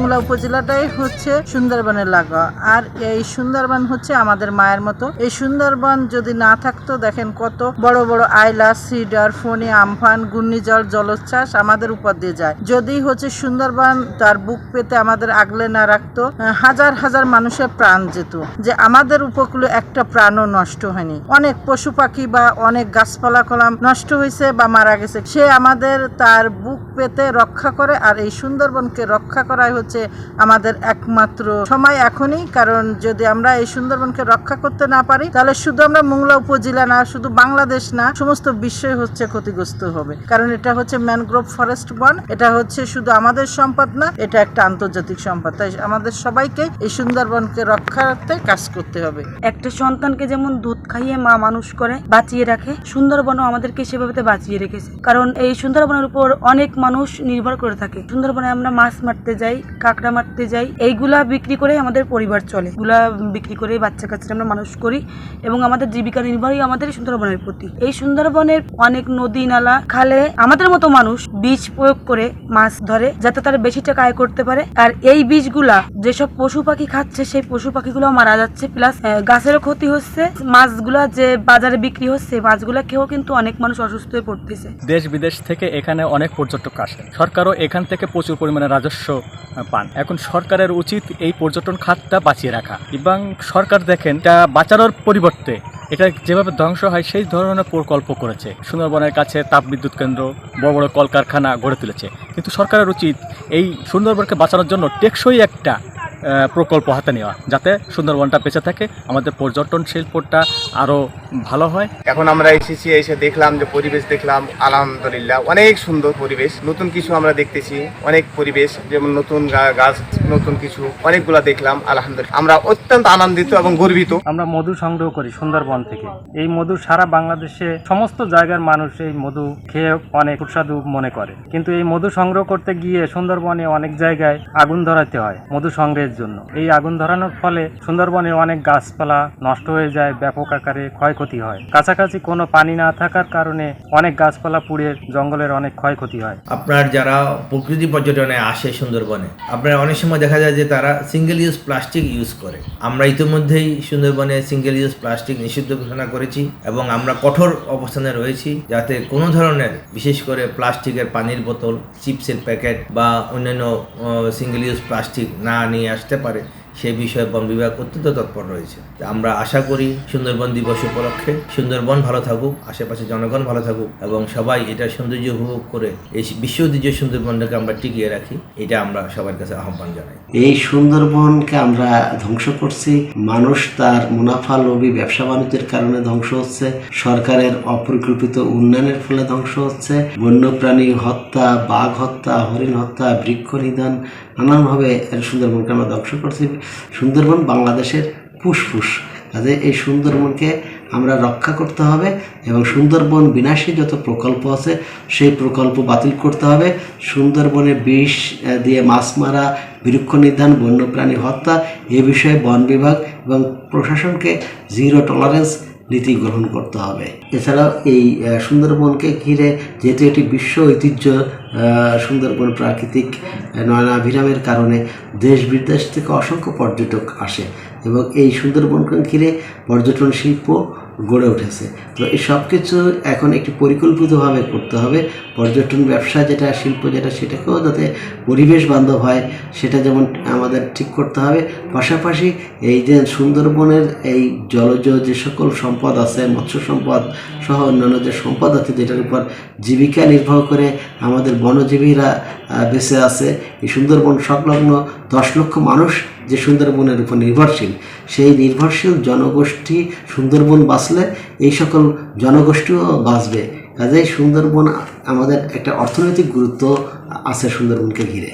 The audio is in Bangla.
মোংলা উপজেলাটাই হচ্ছে সুন্দরবনের লাগোয়া। আর এই সুন্দরবন হচ্ছে আমাদের মায়ের মতো। এই সুন্দরবন যদি না থাকতো, দেখেন কত বড় বড় আইলা, সিডার, ফণি, আমফান, ঘূর্ণিঝড়, জলোচ্ছ্বাস আমাদের উপর দিয়ে যায়। যদি হচ্ছে সুন্দরবন তার বুক পেতে আমাদের আগলে না রাখতো, হাজার হাজার মানুষের প্রাণ যেত। যে আমাদের উপকূলে একটা প্রাণও নষ্ট হয়নি। অনেক পশু পাখি বা অনেক গাছপালা কলাম নষ্ট হয়েছে বা মারা গেছে, সে আমাদের তার বুক পেতে রক্ষা করে। আর এই সুন্দরবনকে রক্ষা করাই হচ্ছে আমাদের একমাত্র সময় এখনই। কারণ যদি আমরা এই সুন্দরবনকে রক্ষা করতে না পারি, তাহলে শুধু আমরা মোংলা উপজেলা না, শুধু বাংলাদেশ না, সমস্ত বিশ্বই হচ্ছে ক্ষতিগ্রস্ত হবে। কারণ এটা হচ্ছে ম্যানগ্রোভ ফরেস্ট বন। এটা হচ্ছে শুধু আমাদের সম্পদ না, এটা একটা আন্তর্জাতিক সম্পদ। তাই আমাদের সবাইকে এই সুন্দরবনকে রক্ষার্থে কাজ করতে হবে। একটা সন্তানকে যেমন দুধ খাইয়ে মা মানুষ করে বাঁচিয়ে রাখে, সুন্দরবনও আমাদেরকে সেভাবে বাঁচিয়ে রেখেছে। কারণ এই সুন্দরবনের উপর অনেক মানুষ নির্ভর করে থাকে। সুন্দরবনে আমরা মাছ মারতে যাই, কাঁকড়া মারতে যাই, এইগুলা বিক্রি করে আমাদের পরিবার চলে। এগুলা বিক্রি করে বাচ্চা কাচ্চা আমরা মানুষ করি এবং আমাদের জীবিকা নির্ভরই আমাদের সুন্দরবনের প্রতি। এই সুন্দরবনের অনেক নদী নালা খালে আমাদের মতো মানুষ বীজ প্রয়োগ করে মাছ ধরে, যাতে তারা বেশি টাকা আয় করতে পারে। আর এই বীজগুলা যেসব পশু পাখি খাচ্ছে, সেই পশু পাখিগুলো মারা যাচ্ছে, প্লাস গাছেরও ক্ষতি হচ্ছে। মাছগুলা যে বাজারে বিক্রি হচ্ছে, মাছগুলা খেয়েও কিন্তু অনেক মানুষ অসুস্থ হয়ে পড়তেছে। দেশ বিদেশ থেকে এখানে অনেক পর্যটক আসে, সরকারও এখান থেকে প্রচুর পরিমাণে রাজস্ব পান। এখন সরকারের উচিত এই পর্যটন খাতটা বাঁচিয়ে রাখা, এবং সরকার দেখেন এটা বাঁচানোর পরিবর্তে এটা যেভাবে ধ্বংস হয় সেই ধরনের প্রকল্প করেছে। সুন্দরবনের কাছে তাপবিদ্যুৎ কেন্দ্র, বড় বড় কলকারখানা গড়ে তুলেছে। কিন্তু সরকারের উচিত এই সুন্দরবনকে বাঁচানোর জন্য টেকসই একটা প্রকল্প হাতে নেওয়া, যাতে সুন্দরবনটা বেঁচে থাকে, আমাদের পর্যটন শিল্পটা আরও ভালো হয়। এখন আমরা এসে দেখলাম যে পরিবেশ দেখলাম, আলহামদুলিল্লাহ অনেক সুন্দর পরিবেশ। নতুন কিছু আমরা দেখতেছি, অনেক পরিবেশ, যেমন নতুন গাছ, নতুন কিছু অনেকগুলা দেখলাম। আলহামদুলিল্লাহ আমরা অত্যন্ত আনন্দিত এবং গর্বিত। আমরা মধু সংগ্রহ করি সুন্দরবন থেকে। এই মধু সারা বাংলাদেশে সমস্ত জায়গার মানুষ এই মধু খেয়ে অনেক সুস্বাদু মনে করে। কিন্তু এই মধু সংগ্রহ করতে গিয়ে সুন্দরবনে অনেক জায়গায় আগুন ধরাতে হয় মধু সংগ্রহের জন্য। এই আগুন ধরানোর ফলে সুন্দরবনে অনেক গাছপালা নষ্ট হয়ে যায়, ব্যাপক আকারে ক্ষয়ক্ষতি হয়। কাছাকাছি কোনো পানি না থাকার কারণে অনেক গাছপালা পুড়ে জঙ্গলের অনেক ক্ষয়ক্ষতি হয়। আপনার যারা প্রকৃতি পর্যটনে আসে সুন্দরবনে, আপনার অনেক সময় দেখা যায় যে তারা সিঙ্গেল ইউজ প্লাস্টিক ইউজ করে। আমরা ইতিমধ্যেই সুন্দরবনে সিঙ্গেল ইউজ প্লাস্টিক নিষিদ্ধ ঘোষণা করেছি এবং আমরা কঠোর অবস্থানে রয়েছি, যাতে কোনো ধরনের, বিশেষ করে প্লাস্টিকের পানির বোতল, চিপসের প্যাকেট বা অন্যান্য সিঙ্গেল ইউজ প্লাস্টিক না নিয়ে আসতে পারে, সে বিষয়ে বন বিভাগ অত্যন্ত তৎপর রয়েছে। আমরা আশা করি সুন্দরবন দিবস উপলক্ষে সুন্দরবন ভালো থাকুক, আশেপাশে জনগণ ভালো থাকুক এবং সবাই এটার সৌন্দর্য উপভোগ করে এই বিশ্ব ঐতিহ্য সুন্দরবনটাকে আমরা টিকিয়ে রাখি, এটা আমরা সবার কাছে আহ্বান জানাই। এই সুন্দরবনকে আমরা ধ্বংস করছি, মানুষ তার মুনাফা লোভী ব্যবসা বাণিজ্যের কারণে ধ্বংস হচ্ছে, সরকারের অপরিকল্পিত উন্নয়নের ফলে ধ্বংস হচ্ছে, বন্যপ্রাণী হত্যা, বাঘ হত্যা, হরিণ হত্যা, বৃক্ষ নিধন, নানানভাবে সুন্দরবনকে আমরা ধ্বংস করছি। সুন্দরবন বাংলাদেশের ফুসফুস, কাজে এই সুন্দরবনকে আমরা রক্ষা করতে হবে এবং সুন্দরবন বিনাশী যত প্রকল্প আছে সেই প্রকল্প বাতিল করতে হবে। সুন্দরবনে বিষ দিয়ে মাছ মারা, বৃক্ষ নিধন, বন্যপ্রাণী হত্যা, এ বিষয়ে বন বিভাগ এবং প্রশাসনকে জিরো টলারেন্স নীতি গ্রহণ করতে হবে। এছাড়াও এই সুন্দরবনকে ঘিরে যেহেতু এটি বিশ্ব ঐতিহ্য, সুন্দরবন প্রাকৃতিক নয়নাভিরামের কারণে দেশ বিদেশ থেকে অসংখ্য পর্যটক আসে এবং এই সুন্দরবনকে ঘিরে পর্যটন শিল্প গড়ে উঠেছে। তো এই সব কিছু এখন একটি পরিকল্পিতভাবে করতে হবে। পর্যটন ব্যবসা যেটা, শিল্প যেটা, সেটাকেও যাতে পরিবেশ বান্ধব হয় সেটা যেমন আমাদের ঠিক করতে হবে। পাশাপাশি এই যে সুন্দরবনের এই জলজ যে সকল সম্পদ আছে, মৎস্য সম্পদ সহ অন্যান্য যে সম্পদ আছে যেটার উপর জীবিকা নির্ভর করে আমাদের বনজীবীরা বেঁচে আছে, এই সুন্দরবন সংলগ্ন 10 লক্ষ মানুষ যে সুন্দরবনের উপর নির্ভরশীল, সেই নির্ভরশীল জনগোষ্ঠী সুন্দরবন বাঁচলে এই সকল জনগোষ্ঠীও বাঁচবে। কাজেই সুন্দরবন আমাদের একটা অর্থনৈতিক গুরুত্ব আছে সুন্দরবনকে ঘিরে।